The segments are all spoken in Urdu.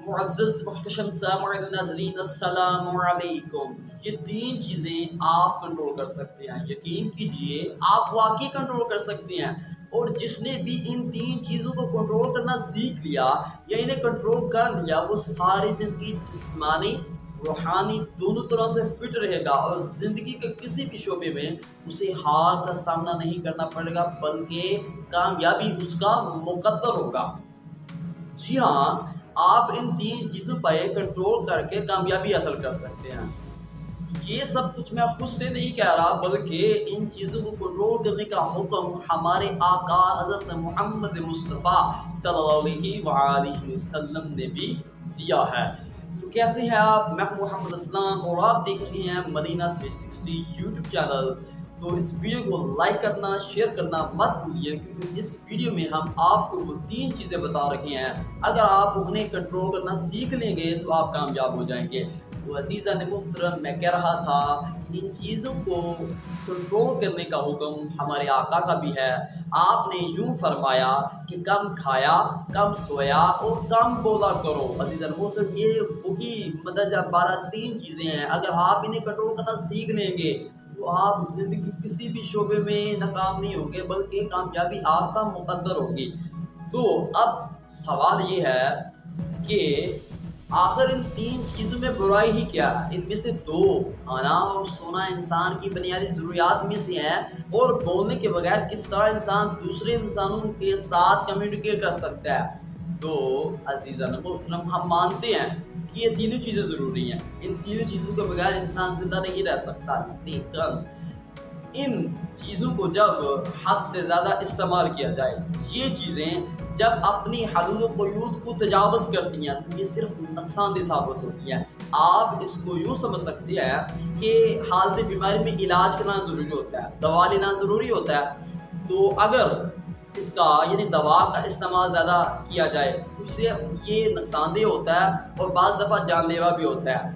معزز محتشم سامعین ناظرین السلام علیکم. یہ تین چیزیں آپ کنٹرول کر سکتے ہیں. یقین کیجئے آپ واقعی کنٹرول کر سکتے ہیں، اور جس نے بھی ان تین چیزوں کو کنٹرول کرنا سیکھ لیا یا انہیں کنٹرول کر لیا، وہ ساری زندگی جسمانی روحانی دونوں طرح سے فٹ رہے گا، اور زندگی کے کسی بھی شعبے میں اسے ہار کا سامنا نہیں کرنا پڑے گا، بلکہ کامیابی اس کا مقدر ہوگا. جی ہاں، آپ ان تین چیزوں پہ کنٹرول کر کے کامیابی حاصل کر سکتے ہیں. یہ سب کچھ میں خود سے نہیں کہہ رہا، بلکہ ان چیزوں کو کنٹرول کرنے کا حکم ہمارے آقا حضرت محمد مصطفیٰ صلی اللہ علیہ وآلہ وسلم نے بھی دیا ہے. تو کیسے ہیں آپ؟ میں ہوں محمد اسلام اور آپ دیکھ رہے ہیں مدینہ 360 یوٹیوب چینل. تو اس ویڈیو کو لائک کرنا، شیئر کرنا مت بھولیے، کیونکہ اس ویڈیو میں ہم آپ کو وہ تین چیزیں بتا رہے ہیں. اگر آپ انہیں کنٹرول کرنا سیکھ لیں گے تو آپ کامیاب ہو جائیں گے. تو عزیزان محترم، میں کہہ رہا تھا ان چیزوں کو کنٹرول کرنے کا حکم ہمارے آقا کا بھی ہے. آپ نے یوں فرمایا کہ کم کھایا، کم سویا اور کم بولا کرو. عزیزان محترم، یہ وہی مدرجہ بالا تین چیزیں ہیں. اگر آپ انہیں کنٹرول کرنا سیکھ لیں گے تو آپ زندگی کسی بھی شعبے میں ناکام نہیں ہوں گے، بلکہ کامیابی آپ کا مقدر ہوگی. تو اب سوال یہ ہے کہ آخر ان تین چیزوں میں برائی ہی کیا ہے؟ ان میں سے دو، کھانا اور سونا، انسان کی بنیادی ضروریات میں سے ہیں، اور بولنے کے بغیر کس طرح انسان دوسرے انسانوں کے ساتھ کمیونیکیٹ کر سکتا ہے. تو عزیزان محترم، ہم مانتے ہیں کہ یہ تینوں چیزیں ضروری ہیں. ان تینوں چیزوں کے بغیر انسان زندہ نہیں رہ سکتا، لیکن ان چیزوں کو جب حد سے زیادہ استعمال کیا جائے، یہ چیزیں جب اپنی حدود و قیود کو تجاوز کرتی ہیں تو یہ صرف نقصان دہ ثابت ہوتی ہیں. آپ اس کو یوں سمجھ سکتے ہیں کہ حالت بیماری میں علاج کرنا ضروری ہوتا ہے، دوا لینا ضروری ہوتا ہے. تو اگر اس کا یعنی دوا کا استعمال زیادہ کیا جائے تو اس سے یہ نقصان دہ ہوتا ہے، اور بعض دفعہ جان لیوا بھی ہوتا ہے.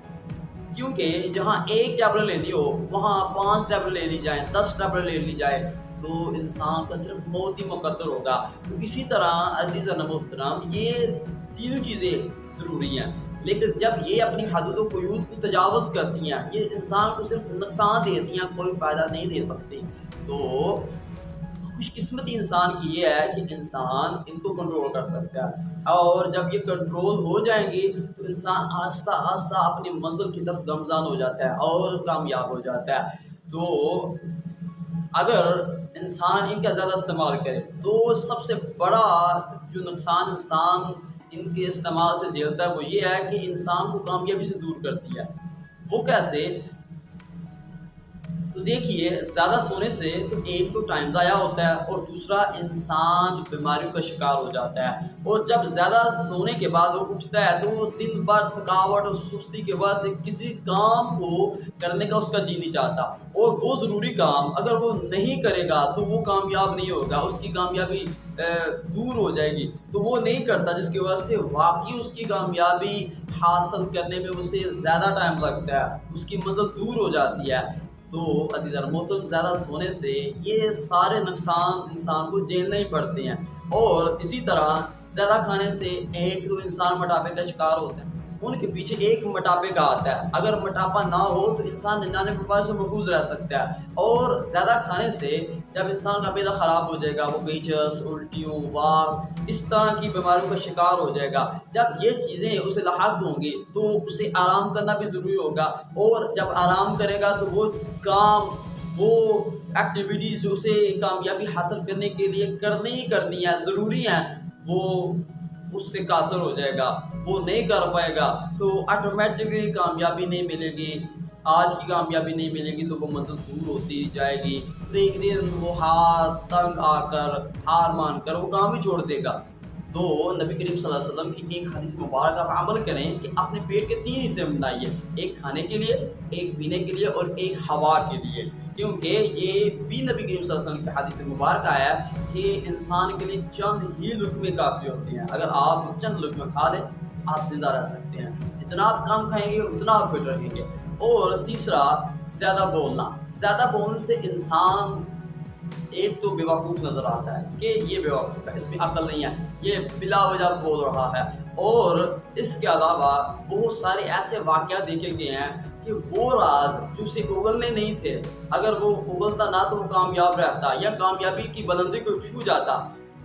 کیونکہ جہاں ایک ٹیبلٹ لینی ہو وہاں 5 ٹیبلٹ لے لی جائیں، 10 ٹیبلٹ لے لی جائے تو انسان کا صرف موت ہی مقدر ہوگا. تو اسی طرح عزیزان محترم، یہ تینوں چیزیں ضروری ہیں، لیکن جب یہ اپنی حدود و قیود کو تجاوز کرتی ہیں، یہ انسان کو صرف نقصان دیتی ہیں، کوئی فائدہ نہیں دے سکتی. تو خوش قسمتی انسان کی یہ ہے کہ انسان ان کو کنٹرول کر سکتا ہے، اور جب یہ کنٹرول ہو جائیں گی تو انسان آہستہ آہستہ اپنی منزل کی طرف گامزن ہو جاتا ہے اور کامیاب ہو جاتا ہے. تو اگر انسان ان کا زیادہ استعمال کرے تو سب سے بڑا جو نقصان انسان ان کے استعمال سے جھیلتا ہے وہ یہ ہے کہ انسان کو کامیابی سے دور کرتی ہے. وہ کیسے؟ تو دیکھیے، زیادہ سونے سے تو ایک تو ٹائم ضائع ہوتا ہے، اور دوسرا انسان بیماریوں کا شکار ہو جاتا ہے. اور جب زیادہ سونے کے بعد وہ اٹھتا ہے تو وہ دن بھر تھکاوٹ اور سستی کی وجہ سے کسی کام کو کرنے کا اس کا جی نہیں چاہتا، اور وہ ضروری کام اگر وہ نہیں کرے گا تو وہ کامیاب نہیں ہوگا، اس کی کامیابی دور ہو جائے گی. تو وہ نہیں کرتا، جس کی وجہ سے واقعی اس کی کامیابی حاصل کرنے میں اسے زیادہ ٹائم لگتا ہے، اس کی منزل دور ہو جاتی ہے. تو عزیزان محترم، زیادہ سونے سے یہ سارے نقصان انسان کو جھیلنے ہی پڑتے ہیں. اور اسی طرح زیادہ کھانے سے ایک تو انسان موٹاپے کا شکار ہوتا ہے، ان کے پیچھے ایک موٹاپے کا آتا ہے. اگر موٹاپا نہ ہو تو انسان 99 بیماریوں سے محفوظ رہ سکتا ہے. اور زیادہ کھانے سے جب انسان کا معدہ خراب ہو جائے گا، وہ پیچس، الٹیوں، واگ، اس طرح کی بیماریوں کا شکار ہو جائے گا. جب یہ چیزیں اسے لاحق ہوں گی تو اسے آرام کرنا بھی ضروری ہوگا، اور جب آرام کرے گا تو وہ کام، وہ ایکٹیویٹیز جو اسے کامیابی حاصل کرنے کے لیے کرنی ہے، ضروری ہیں، وہ اس سے قاصر ہو جائے گا، وہ نہیں کر پائے گا. تو آٹومیٹکلی کامیابی نہیں ملے گی. آج کی کامیابی نہیں ملے گی تو وہ منزل دور ہوتی جائے گی. تو ایک دن وہ تنگ آ کر، ہار مان کر وہ کام ہی چھوڑ دے گا. تو نبی کریم صلی اللہ علیہ وسلم کی ایک حدیث مبارکہ پر عمل کریں کہ اپنے پیٹ کے 3 حصے بنائیے، ایک کھانے کے لیے، ایک پینے کے لیے اور ایک ہوا کے لیے. کیونکہ یہ بھی نبی کریم صلی اللہ علیہ وسلم کی حدیث مبارکہ ہے کہ انسان کے لیے چند ہی لقمے کافی ہوتے ہیں. اگر آپ چند لقمے کھا لیں آپ زندہ رہ سکتے ہیں. جتنا آپ کم کھائیں گے اتنا آپ فٹ رہیں گے. اور تیسرا، زیادہ بولنا. زیادہ بولنے سے انسان ایک تو بیوقوف نظر آتا ہے کہ یہ بیوقوف ہے، اس میں عقل نہیں ہے، یہ بلا وجہ بول رہا ہے. اور اس کے علاوہ بہت سارے ایسے واقعات دیکھے گئے ہیں کہ وہ راز جو اسے اگلنے نہیں تھے، اگر وہ اگلتا نہ تو وہ کامیاب رہتا یا کامیابی کی بلندی کو چھو جاتا،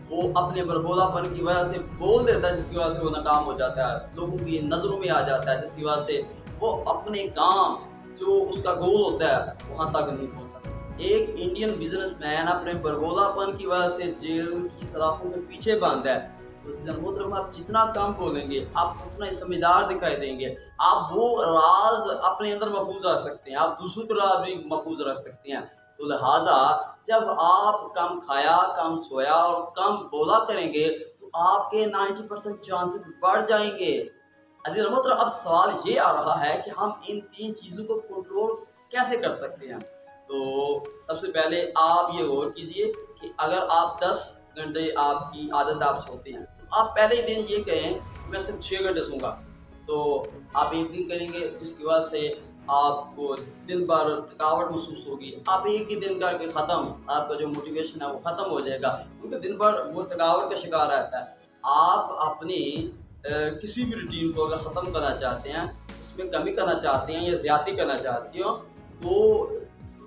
وہ اپنے بربولا پن کی وجہ سے بول دیتا ہے، جس کی وجہ سے وہ ناکام ہو جاتا ہے، لوگوں کی نظروں میں آ جاتا ہے، جس کی وجہ سے وہ اپنے کام جو اس کا گول ہوتا ہے وہاں تک نہیں پہنچ سکتا۔ ایک انڈین بزنس مین اپنے بربولا پن کی وجہ سے جیل کی سلاخوں کے پیچھے باندھا ہے، تو اس محترم آپ جتنا کم بولیں گے آپ اتنا سمجھدار دکھائی دیں گے، آپ وہ راز اپنے اندر محفوظ رکھ سکتے ہیں، آپ دوسروں کا راز بھی محفوظ رکھ سکتے ہیں۔ تو لہٰذا جب آپ کم کھایا، کم سویا اور کم بولا کریں گے تو آپ کے 90% چانسز بڑھ جائیں گے۔ عزیز محترم، اب سوال یہ آ رہا ہے کہ ہم ان 3 چیزوں کو کنٹرول کیسے کر سکتے ہیں؟ تو سب سے پہلے آپ یہ غور کیجئے کہ اگر آپ 10 گھنٹے آپ کی عادت آپ سوتے ہیں تو آپ پہلے ہی دن یہ کہیں کہ میں صرف 6 گھنٹے سوں گا، تو آپ ایک دن کریں گے جس کی وجہ سے آپ کو دن بھر تھکاوٹ محسوس ہوگی، آپ ایک ہی دن کر کے ختم، آپ کا جو موٹیویشن ہے وہ ختم ہو جائے گا کیونکہ دن بھر وہ تھکاوٹ کا شکار رہتا ہے۔ آپ اپنی کسی بھی روٹین کو اگر ختم کرنا چاہتے ہیں، اس میں کمی کرنا چاہتے ہیں یا زیادتی کرنا چاہتے ہو تو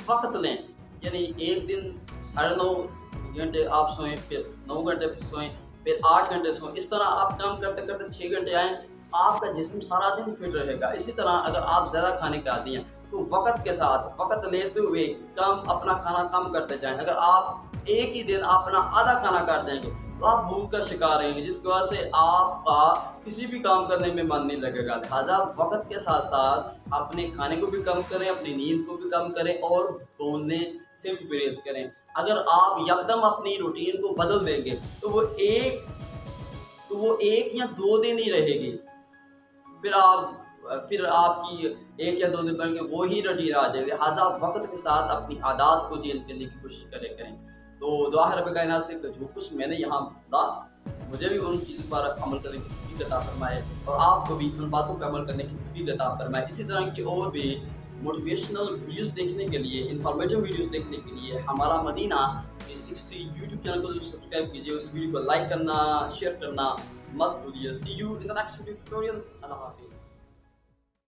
وقت لیں، یعنی ایک دن 9.5 گھنٹے آپ سوئیں، پھر 9 گھنٹے سوئیں، پھر 8 گھنٹے سوئیں، اس طرح آپ کام کرتے کرتے 6 گھنٹے آئیں، آپ کا جسم سارا دن فٹ رہے گا۔ اسی طرح اگر آپ زیادہ کھانے کے عادی ہیں تو وقت کے ساتھ وقت لیتے ہوئے اپنا کھانا کم کرتے جائیں۔ اگر آپ ایک ہی دن اپنا آدھا کھانا کر دیں گے تو آپ بھوک کا شکار رہیں گے، جس کی وجہ سے آپ کا کسی بھی کام کرنے میں من نہیں لگے گا۔ لہٰذا وقت کے ساتھ ساتھ اپنے کھانے کو بھی کم کریں، اپنی نیند کو بھی کم کریں اور بولنے سے بھی پرہیز کریں۔ اگر آپ یکدم اپنی روٹین کو بدل دیں گے تو وہ ایک یا 2 دن ہی رہے گی، پھر آپ کی 1 یا 2 دن بن کے وہی روٹین آ جائے گی۔ لہٰذا وقت کے ساتھ اپنی عادات کو چینج کرنے کی کوشش کریں۔ تو دعا ہے رب کائنات سے کہ جو کچھ میں نے یہاں بولا مجھے بھی ان چیزوں پر عمل کرنے کی توفیق عطا فرمائے اور آپ کو بھی ان باتوں پر عمل کرنے کی توفیق عطا فرمائے۔ اسی طرح کی اور بھی موٹیویشنل ویڈیوز دیکھنے کے لیے، انفارمیٹیو ویڈیوز دیکھنے کے لیے ہمارا مدینہ 360 یوٹیوب چینل کو سبسکرائب کیجیے، اس ویڈیو کو لائک کرنا، شیئر کرنا مت بھولیے۔ See you in the next video tutorial. اللہ حافظ۔